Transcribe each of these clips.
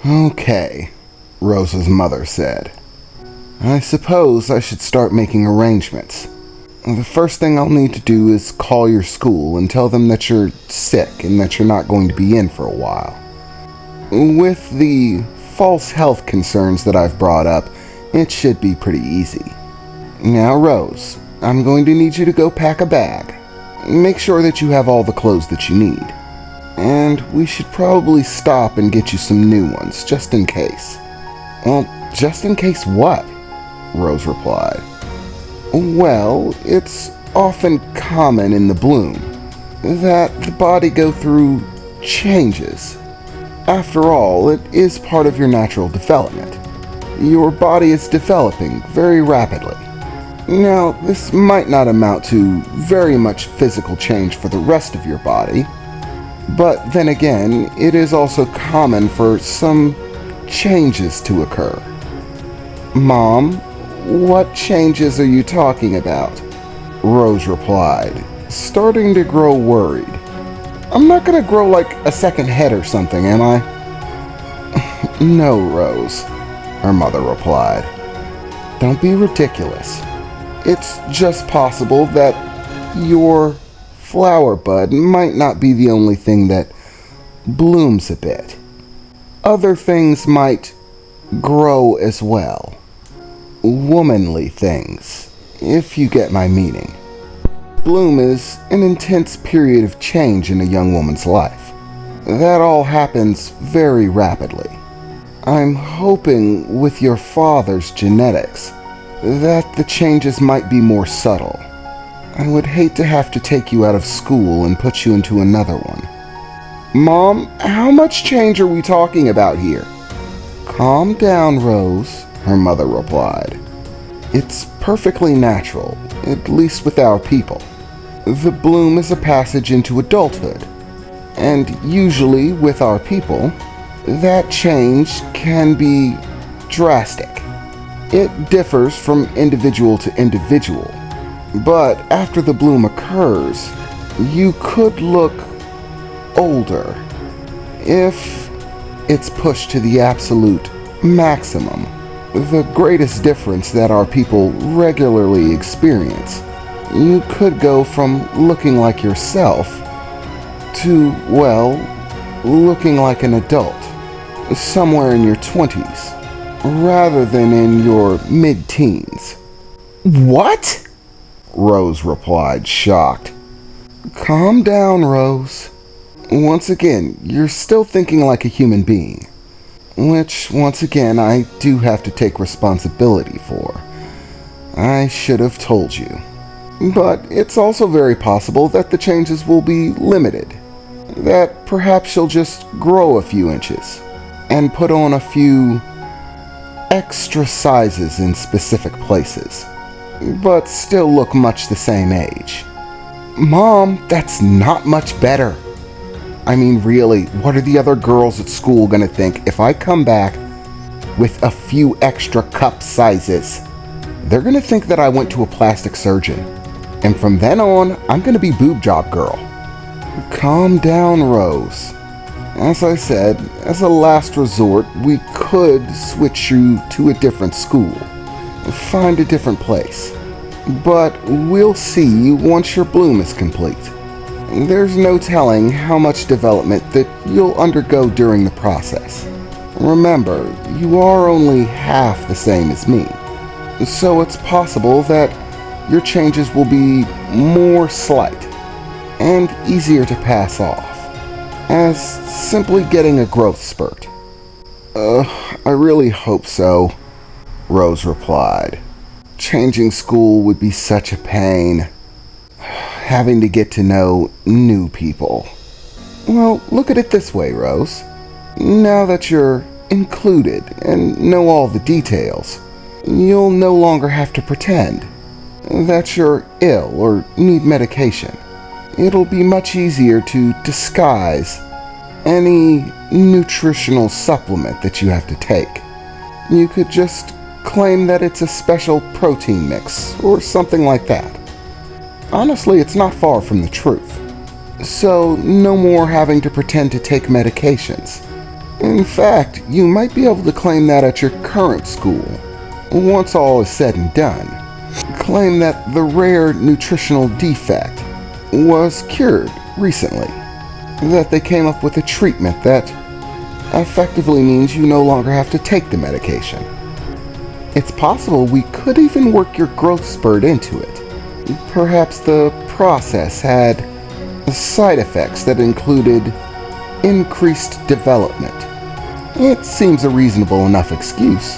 Okay, Rose's mother said. I suppose I should start making arrangements. The first thing I'll need to do is call your school and tell them that you're sick and that you're not going to be in for a while. With the false health concerns that I've brought up, it should be pretty easy. Now, Rose, I'm going to need you to go pack a bag. Make sure that you have all the clothes that you need. And we should probably stop and get you some new ones, just in case. Well, just in case what? Rose replied. Well, it's often common in the bloom that the body go through changes. After all, it is part of your natural development. Your body is developing very rapidly. Now, this might not amount to very much physical change for the rest of your body, but then again, it is also common for some changes to occur. Mom, what changes are you talking about? Rose replied, starting to grow worried. I'm not gonna grow like a second head or something, am I? No, Rose, her mother replied. Don't be ridiculous. It's just possible that your flower bud might not be the only thing that blooms a bit. Other things might grow as well. Womanly things, if you get my meaning. Bloom is an intense period of change in a young woman's life. That all happens very rapidly. I'm hoping with your father's genetics that the changes might be more subtle. I would hate to have to take you out of school and put you into another one. Mom, how much change are we talking about here? Calm down, Rose, her mother replied. It's perfectly natural, at least with our people. The bloom is a passage into adulthood, and usually with our people, that change can be drastic. It differs from individual to individual, but after the bloom occurs, you could look older if it's pushed to the absolute maximum. The greatest difference that our people regularly experience. You could go from looking like yourself to, well, looking like an adult, somewhere in your 20s, rather than in your mid-teens. What? Rose replied, shocked. Calm down, Rose. Once again, you're still thinking like a human being, which, once again, I do have to take responsibility for. I should have told you. But it's also very possible that the changes will be limited, that perhaps you'll just grow a few inches and put on a few extra sizes in specific places, but still look much the same age. Mom, that's not much better. I mean, really, what are the other girls at school gonna think if I come back with a few extra cup sizes? They're gonna think that I went to a plastic surgeon, and from then on, I'm gonna be boob job girl. Calm down, Rose. As I said, as a last resort, we could switch you to a different school, find a different place. But we'll see once your bloom is complete. There's no telling how much development that you'll undergo during the process. Remember, you are only half the same as me, so it's possible that your changes will be more slight and easier to pass off, as simply getting a growth spurt. I really hope so, Rose replied. Changing school would be such a pain. Having to get to know new people. Well, look at it this way, Rose. Now that you're included and know all the details, you'll no longer have to pretend that you're ill or need medication. It'll be much easier to disguise any nutritional supplement that you have to take. You could just claim that it's a special protein mix or something like that. Honestly, it's not far from the truth. So, no more having to pretend to take medications. In fact, you might be able to claim that at your current school. Once all is said and done, claim that the rare nutritional defect was cured recently. That they came up with a treatment that effectively means you no longer have to take the medication. It's possible we could even work your growth spurt into it. Perhaps the process had side effects that included increased development. It seems a reasonable enough excuse.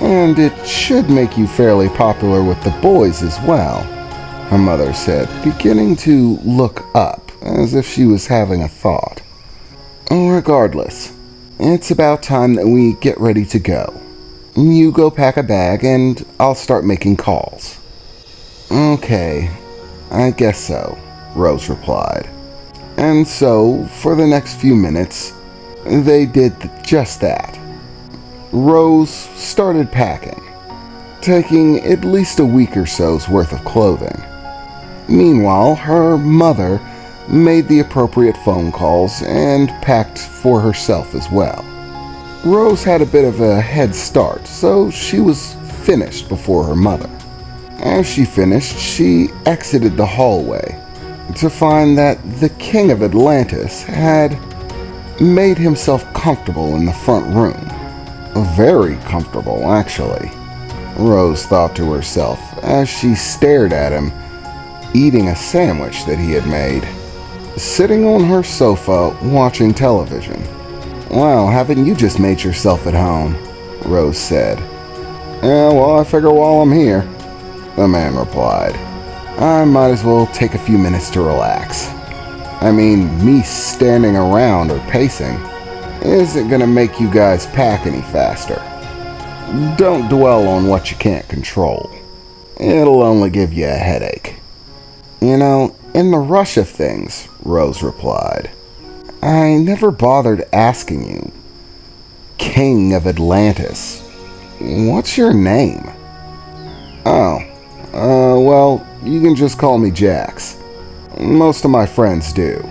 And it should make you fairly popular with the boys as well, her mother said, beginning to look up as if she was having a thought. Regardless, it's about time that we get ready to go. You go pack a bag and I'll start making calls. Okay, I guess so, Rose replied. And so, for the next few minutes, they did just that. Rose started packing, taking at least a week or so's worth of clothing. Meanwhile, her mother made the appropriate phone calls and packed for herself as well. Rose had a bit of a head start, so she was finished before her mother. As she finished, she exited the hallway to find that the King of Atlantis had made himself comfortable in the front room. Very comfortable, actually, Rose thought to herself as she stared at him eating a sandwich that he had made, sitting on her sofa watching television. Well, haven't you just made yourself at home? Rose said. Yeah, well, I figure while I'm here, the man replied. I might as well take a few minutes to relax. I mean, me standing around or pacing isn't gonna make you guys pack any faster. Don't dwell on what you can't control. It'll only give you a headache. You know, in the rush of things, Rose replied, I never bothered asking you. King of Atlantis, what's your name? Oh, well, you can just call me Jax. Most of my friends do.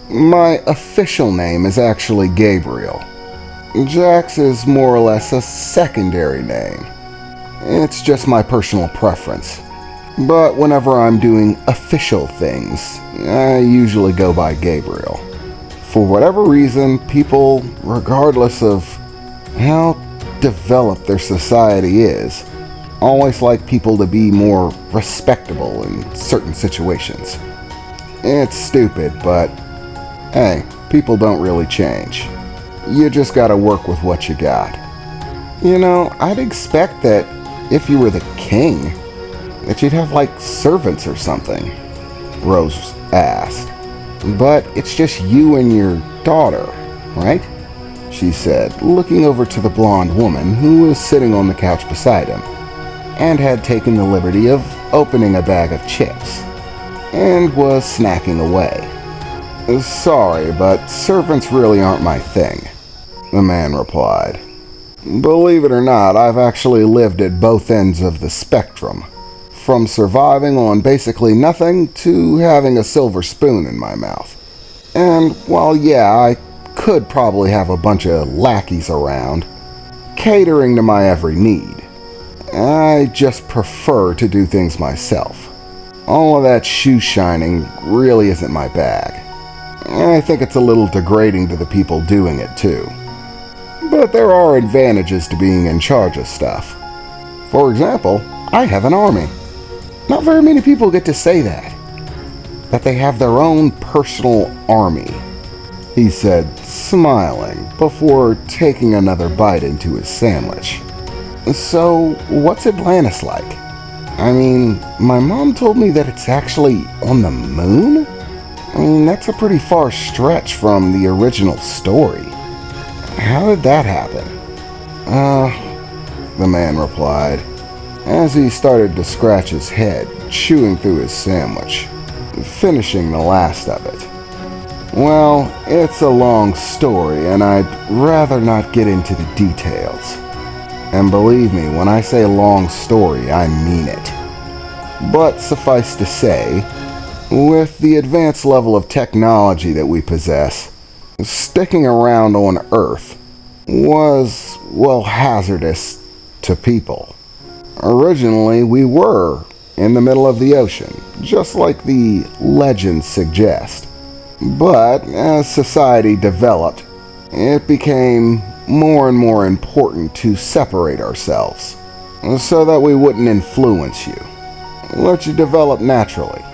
My official name is actually Gabriel. Jax is more or less a secondary name. It's just my personal preference. But whenever I'm doing official things, I usually go by Gabriel. For whatever reason, people, regardless of how developed their society is, always like people to be more respectable in certain situations. It's stupid, but hey, people don't really change. You just gotta work with what you got. You know, I'd expect that if you were the king, that you'd have like servants or something, Rose asked. But it's just you and your daughter, right? She said, looking over to the blonde woman who was sitting on the couch beside him and had taken the liberty of opening a bag of chips and was snacking away. Sorry, but servants really aren't my thing, the man replied. Believe it or not, I've actually lived at both ends of the spectrum, from surviving on basically nothing to having a silver spoon in my mouth. And while yeah, I could probably have a bunch of lackeys around, catering to my every need, I just prefer to do things myself. All of that shoe shining really isn't my bag. I think it's a little degrading to the people doing it too. But there are advantages to being in charge of stuff. For example, I have an army. Not very many people get to say that they have their own personal army, he said, smiling before taking another bite into his sandwich. So, what's Atlantis like? I mean, my mom told me that it's actually on the moon? I mean, that's a pretty far stretch from the original story. How did that happen? The man replied, as he started to scratch his head, chewing through his sandwich, finishing the last of it. Well, it's a long story, and I'd rather not get into the details. And believe me, when I say long story, I mean it. But suffice to say, with the advanced level of technology that we possess, Sticking around on Earth was, well, hazardous to people. Originally, we were in the middle of the ocean, just like the legends suggest. But as society developed, it became more and more important to separate ourselves so that we wouldn't influence you. Let you develop naturally,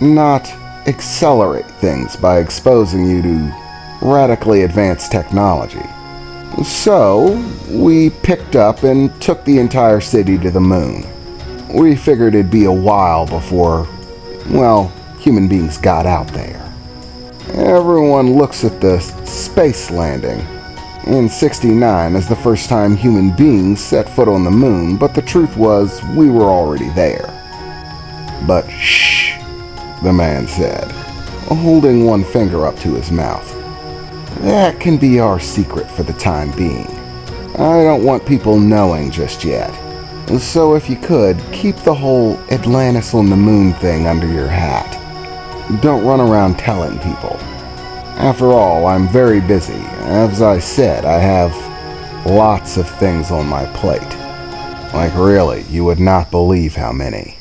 not accelerate things by exposing you to radically advanced technology. So, we picked up and took the entire city to the moon. We figured it'd be a while before, well, human beings got out there. Everyone looks at the space landing in '69 as the first time human beings set foot on the moon, but the truth was we were already there. But shh, the man said, holding one finger up to his mouth. That can be our secret for the time being. I don't want people knowing just yet. So if you could, keep the whole Atlantis on the moon thing under your hat. Don't run around telling people. After all, I'm very busy. As I said, I have lots of things on my plate. Like really, you would not believe how many.